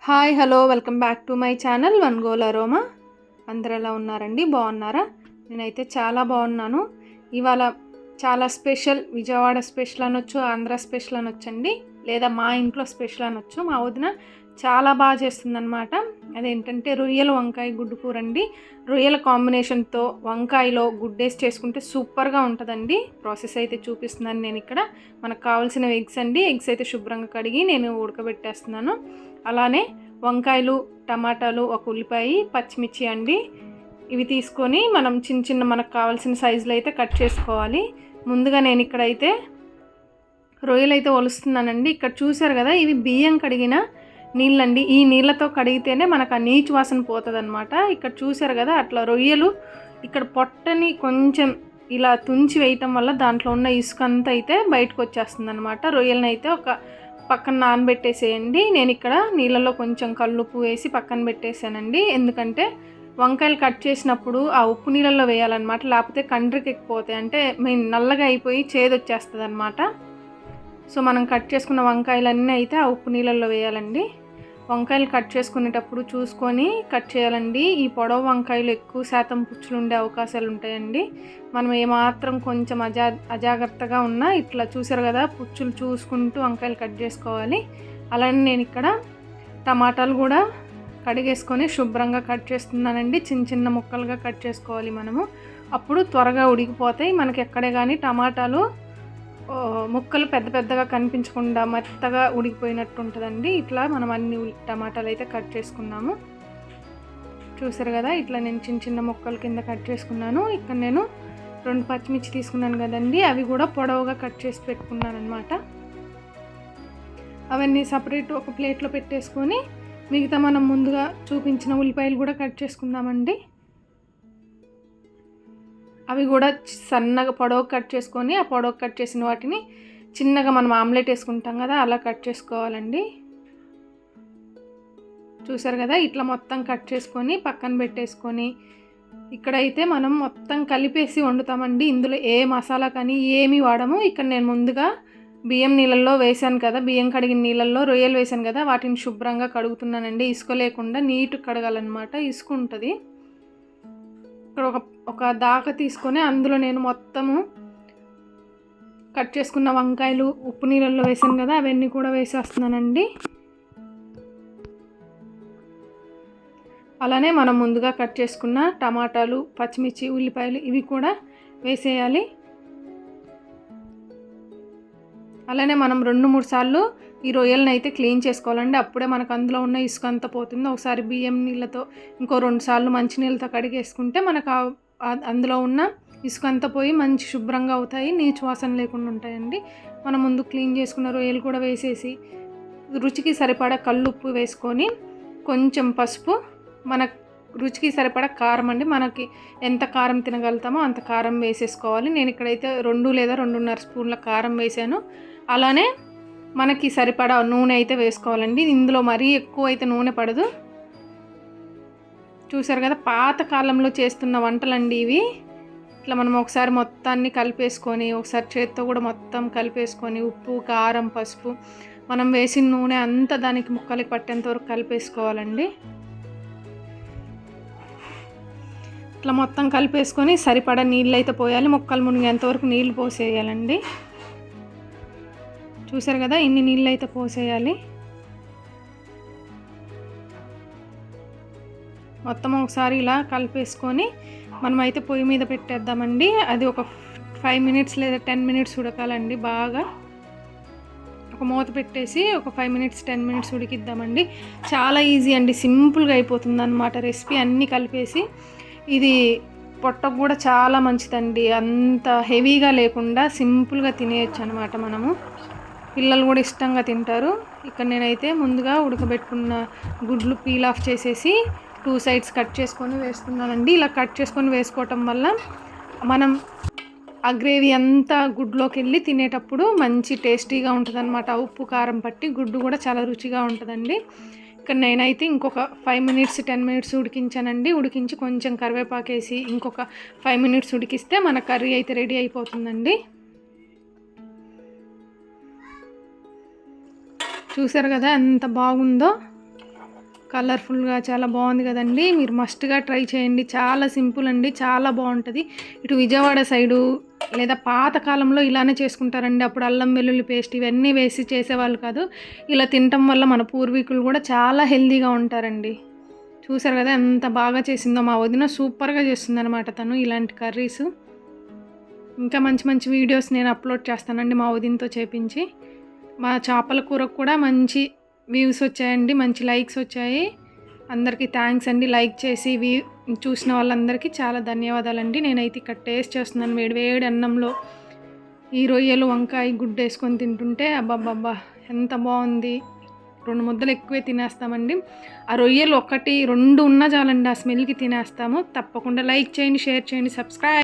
Hi hello welcome back to my channel one goal aroma. అందరు ఎలా ఉన్నారండి? బాగున్నారా? నేనైతే చాలా బాగున్నాను. ఇవాళ చాలా స్పెషల్, విజయవాడ స్పెషల్ అనొచ్చు, ఆంధ్ర స్పెషల్ అనొచ్చండి, లేదా మా ఇంట్లో స్పెషల్ అనొచ్చు. మా వదిన చాలా బాగా చేస్తుందన్నమాట. అదేంటంటే రొయ్యల వంకాయ గుడ్డు కూర అండి. రొయ్యల కాంబినేషన్తో వంకాయలో గుడ్డేసి చేసుకుంటే సూపర్గా ఉంటుందండి. ప్రాసెస్ అయితే చూపిస్తున్నాను నేను ఇక్కడ. మనకు కావాల్సిన ఎగ్స్ అండి. ఎగ్స్ అయితే శుభ్రంగా కడిగి నేను ఉడకబెట్టేస్తున్నాను. అలానే వంకాయలు, టమాటాలు, ఒక ఉల్లిపాయ, పచ్చిమిర్చి అండి. ఇవి తీసుకొని మనం చిన్న చిన్న మనకు కావాల్సిన సైజులో అయితే కట్ చేసుకోవాలి. ముందుగా నేను ఇక్కడైతే రొయ్యలు అయితే ఒలుస్తున్నానండి. ఇక్కడ చూసారు కదా, ఇవి బియ్యం కడిగిన నీళ్ళండి. ఈ నీళ్ళతో కడిగితేనే మనకు ఆ నీచు వాసన పోతుంది అనమాట. ఇక్కడ చూసారు కదా, అట్లా రొయ్యలు ఇక్కడ పొట్టని కొంచెం ఇలా తుంచి వేయటం వల్ల దాంట్లో ఉన్న ఇసుక అంతా అయితే బయటకు వచ్చేస్తుంది అనమాట. రొయ్యలను అయితే ఒక పక్కన నానబెట్టేసేయండి. నేను ఇక్కడ నీళ్ళలో కొంచెం కల్లుప్పు వేసి పక్కన పెట్టేసానండి. ఎందుకంటే వంకాయలు కట్ చేసినప్పుడు ఆ ఉప్పు నీళ్ళల్లో వేయాలన్నమాట, లేకపోతే కండ్రికి ఎక్కిపోతాయి, అంటే నల్లగా అయిపోయి చేదు వచ్చేస్తుంది అనమాట. సో మనం కట్ చేసుకున్న వంకాయలన్నీ అయితే ఆ ఉప్పు నీళ్ళల్లో వేయాలండి. వంకాయలు కట్ చేసుకునేటప్పుడు చూసుకొని కట్ చేయాలండి. ఈ పొడవు వంకాయలు ఎక్కువ శాతం పుచ్చులు ఉండే అవకాశాలు ఉంటాయండి. మనం ఏమాత్రం కొంచెం అజాగ్రత్తగా ఉన్నా ఇట్లా చూసారు కదా, పుచ్చులు చూసుకుంటూ వంకాయలు కట్ చేసుకోవాలి. అలానే నేను ఇక్కడ టమాటాలు కూడా కడిగేసుకొని శుభ్రంగా కట్ చేస్తున్నానండి. చిన్న చిన్న ముక్కలుగా కట్ చేసుకోవాలి మనము, అప్పుడు త్వరగా ఉడికిపోతాయి మనకి. ఎక్కడే కానీ టమాటాలు ముక్కలు పెద్ద పెద్దగా కనిపించకుండా మెత్తగా ఉడికిపోయినట్టు ఉంటుందండి. ఇట్లా మనం అన్ని టమాటాలు అయితే కట్ చేసుకున్నాము. చూసారు కదా, ఇట్లా నేను చిన్న చిన్న ముక్కల కింద కట్ చేసుకున్నాను. ఇక్కడ నేను 2 పచ్చిమిర్చి తీసుకున్నాను కదండి, అవి కూడా పొడవుగా కట్ చేసి పెట్టుకున్నాను అనమాట. అవన్నీ సపరేట్ ఒక ప్లేట్లో పెట్టేసుకొని మిగతా మనం ముందుగా చూపించిన ఉల్లిపాయలు కూడా కట్ చేసుకుందామండి. అవి కూడా సన్నగా పొడవు కట్ చేసుకొని ఆ పొడవు కట్ చేసిన వాటిని చిన్నగా మనం ఆమ్లెట్ వేసుకుంటాం కదా, అలా కట్ చేసుకోవాలండి. చూసారు కదా, ఇట్లా మొత్తం కట్ చేసుకొని పక్కన పెట్టేసుకొని ఇక్కడైతే మనం మొత్తం కలిపేసి వండుతామండి. ఇందులో ఏ మసాలా కానీ ఏమీ వాడము. ఇక్కడ నేను ముందుగా బియ్యం నీళ్ళల్లో వేసాను కదా, బియ్యం కడిగిన నీళ్ళల్లో రొయ్యలు వేసాను కదా, వాటిని శుభ్రంగా కడుగుతున్నానండి. ఇసుక లేకుండా నీట్గా కడగాలన్నమాట, ఇసుక ఉంటుంది. ఇక్కడ ఒక దాక తీసుకొని అందులో నేను మొత్తము కట్ చేసుకున్న వంకాయలు ఉప్పు నీళ్ళల్లో వేసాను కదా, అవన్నీ కూడా వేసేస్తున్నానండి. అలానే మనం ముందుగా కట్ చేసుకున్న టమాటాలు, పచ్చిమిర్చి, ఉల్లిపాయలు ఇవి కూడా వేసేయాలి. అలానే మనం 2-3 సార్లు ఈ రొయ్యలను అయితే క్లీన్ చేసుకోవాలండి. అప్పుడే మనకు అందులో ఉన్న ఇసుక అంతా పోతుంది. ఒకసారి బియ్యం నీళ్ళతో, ఇంకో 2 సార్లు మంచి నీళ్ళతో కడిగేసుకుంటే మనకు అందులో ఉన్న ఇసుక అంతా పోయి మంచి శుభ్రంగా అవుతాయి, నీచు వాసన లేకుండా ఉంటాయండి. మనం ముందు క్లీన్ చేసుకున్న రొయ్యలు కూడా వేసేసి రుచికి సరిపడా కల్లుప్పు వేసుకొని కొంచెం పసుపు, మన రుచికి సరిపడా కారం అండి, మనకి ఎంత కారం తినగలుగుతామో అంత కారం వేసేసుకోవాలి. నేను ఇక్కడైతే 2 లేదా 2.5 స్పూన్ల కారం వేసాను. అలానే మనకి సరిపడా నూనె అయితే వేసుకోవాలండి. ఇందులో మరీ ఎక్కువ అయితే నూనె పడదు. చూసారు కదా, పాత కాలంలో చేస్తున్న వంటలండి ఇవి. ఇట్లా మనం ఒకసారి మొత్తాన్ని కలిపేసుకొని, ఒకసారి చేత్తో కూడా మొత్తం కలిపేసుకొని ఉప్పు, కారం, పసుపు, మనం వేసిన నూనె అంతా దానికి ముక్కలకి పట్టేంత వరకు కలిపేసుకోవాలండి. ఇట్లా మొత్తం కలిపేసుకొని సరిపడా నీళ్ళు అయితే పోయాలి. ముక్కలు మునిగేంతవరకు నీళ్ళు పోసేయాలండి. చూసారు కదా, ఇన్ని నీళ్ళు అయితే పోసేయాలి. మొత్తం ఒకసారి ఇలా కలిపేసుకొని మనమైతే పొయ్యి మీద పెట్టేద్దామండి. అది ఒక 5 మినిట్స్ లేదా 10 మినిట్స్ ఉడకాలండి. బాగా ఒక మూత పెట్టేసి ఒక 5 మినిట్స్ 10 మినిట్స్ ఉడికిద్దామండి. చాలా ఈజీ అండి, సింపుల్గా అయిపోతుంది అన్నమాట రెసిపీ. అన్నీ కలిపేసి ఇది పొట్టకు కూడా చాలా మంచిదండి. అంత హెవీగా లేకుండా సింపుల్గా తినేయచ్చు అనమాట. మనము పిల్లలు కూడా ఇష్టంగా తింటారు. ఇక్కడ నేనైతే ముందుగా ఉడకబెట్టుకున్న గుడ్లు పీల్ ఆఫ్ చేసేసి 2 సైడ్స్ కట్ చేసుకొని వేస్తున్నానండి. ఇలా కట్ చేసుకొని వేసుకోవటం వల్ల మనం ఆ గ్రేవీ అంతా గుడ్లోకి వెళ్ళి తినేటప్పుడు మంచి టేస్టీగా ఉంటుంది అనమాట. ఉప్పు కారం పట్టి గుడ్డు కూడా చాలా రుచిగా ఉంటుందండి. ఇక్కడ నేనైతే ఇంకొక 5 మినిట్స్ 10 మినిట్స్ ఉడికించానండి. ఉడికించి కొంచెం కరివేపాకు వేసి ఇంకొక 5 మినిట్స్ ఉడికిస్తే మన కర్రీ అయితే రెడీ అయిపోతుందండి. చూసారు కదా ఎంత బాగుందో. కలర్ఫుల్గా చాలా బాగుంది కదండి. మీరు మస్ట్గా ట్రై చేయండి. చాలా సింపుల్ అండి, చాలా బాగుంటుంది. ఇటు విజయవాడ సైడు లేదా పాతకాలంలో ఇలానే చేసుకుంటారండి. అప్పుడు అల్లం వెల్లుల్లి పేస్ట్ ఇవన్నీ వేసి చేసేవాళ్ళు కాదు. ఇలా తినటం వల్ల మన పూర్వీకులు కూడా చాలా హెల్తీగా ఉంటారండి. చూసారు కదా ఎంత బాగా చేసిందో మా వదిన. సూపర్గా చేస్తుందన్నమాట తను ఇలాంటి కర్రీస్. ఇంకా మంచి మంచి వీడియోస్ నేను అప్లోడ్ చేస్తానండి మా వదినతో చేపించి. మా చేపల కూరకు కూడా మంచి వ్యూస్ వచ్చాయండి, మంచి లైక్స్ వచ్చాయి. అందరికీ థ్యాంక్స్ అండి. లైక్ చేసి చూసిన వాళ్ళందరికీ చాలా ధన్యవాదాలండి. నేనైతే ఇక్కడ టేస్ట్ చేస్తున్నాను వేడి వేడి అన్నంలో ఈ రొయ్యలు వంకాయ గుడ్డు వేసుకొని తింటుంటే అబ్బబ్బబ్బా ఎంత బాగుంది. 2 ముద్దలు ఎక్కువే తినేస్తామండి. ఆ రొయ్యలు 1, 2 ఉన్నా చాలండి, ఆ స్మెల్కి తినేస్తాము. తప్పకుండా లైక్ చేయండి, షేర్ చేయండి, సబ్స్క్రైబ్